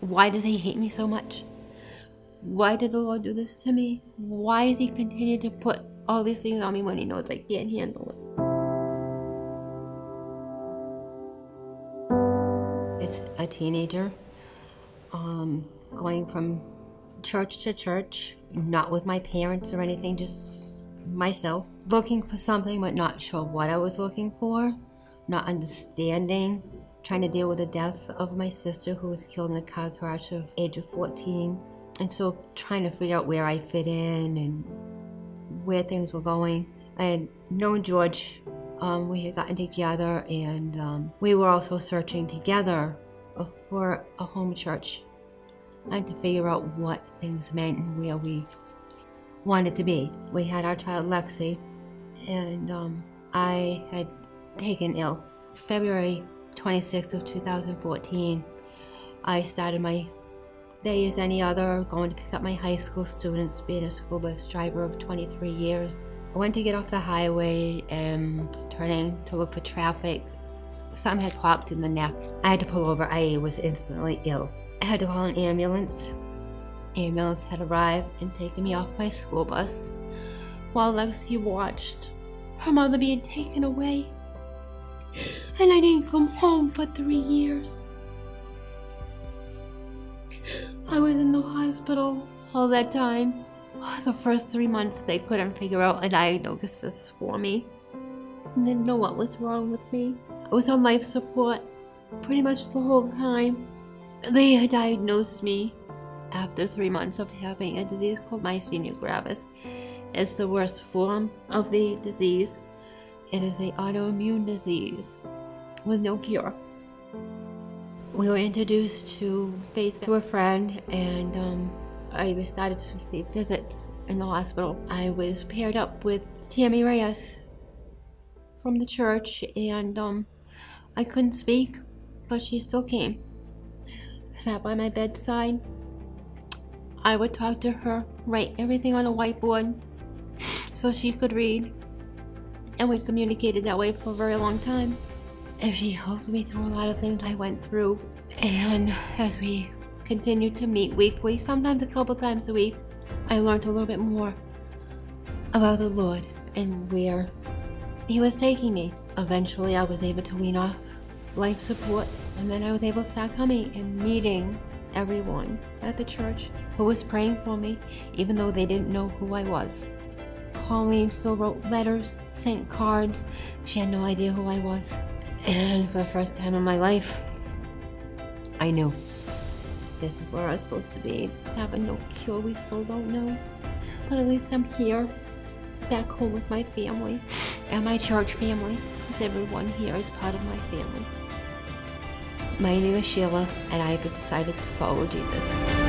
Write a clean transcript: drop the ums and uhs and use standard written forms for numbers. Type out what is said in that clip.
Why does he hate me so much? Why did the Lord do this to me? Why does he continue to put all these things on me when he knows I can't handle it? It's a teenager, going from church to church, not with my parents or anything, just myself, looking for something but not sure what I was looking for, not understanding, trying to deal with the death of my sister who was killed in a car crash at the age of 14, and so trying to figure out where I fit in and where things were going. I had known George, we had gotten together, and we were also searching together for a home church and to figure out what things meant and where we wanted to be. We had our child Lexi, and I had taken ill. February 26th of 2014, I started my day as any other, going to pick up my high school students, being a school bus driver of 23 years. I went to get off the highway and turning to look for traffic. Something had popped in the neck. I had to pull over. I was instantly ill. I had to call an ambulance. Ambulance had arrived and taken me off my school bus while Lexi watched her mother being taken away. And I didn't come home for 3 years. I was in the hospital all that time. The first 3 months they couldn't figure out a diagnosis for me. They didn't know what was wrong with me. I was on life support pretty much the whole time. They had diagnosed me after 3 months of having a disease called myasthenia gravis. It's the worst form of the disease. It is an autoimmune disease with no cure. We were introduced to faith through a friend, and I started to receive visits in the hospital. I was paired up with Tammy Reyes from the church, and I couldn't speak, but she still came. Sat by my bedside. I would talk to her, write everything on a whiteboard so she could read, and we communicated that way for a very long time. And she helped me through a lot of things I went through, and as we continued to meet weekly, sometimes a couple times a week, I learned a little bit more about the Lord and where he was taking me. Eventually I was able to wean off life support, and then I was able to start coming and meeting everyone at the church who was praying for me, even though they didn't know who I was. Colleen still wrote letters, sent cards. She had no idea who I was. And for the first time in my life, I knew this is where I was supposed to be. Having no cure, we still don't know. But at least I'm here, back home with my family and my church family, because everyone here is part of my family. My name is Sheila, and I have decided to follow Jesus.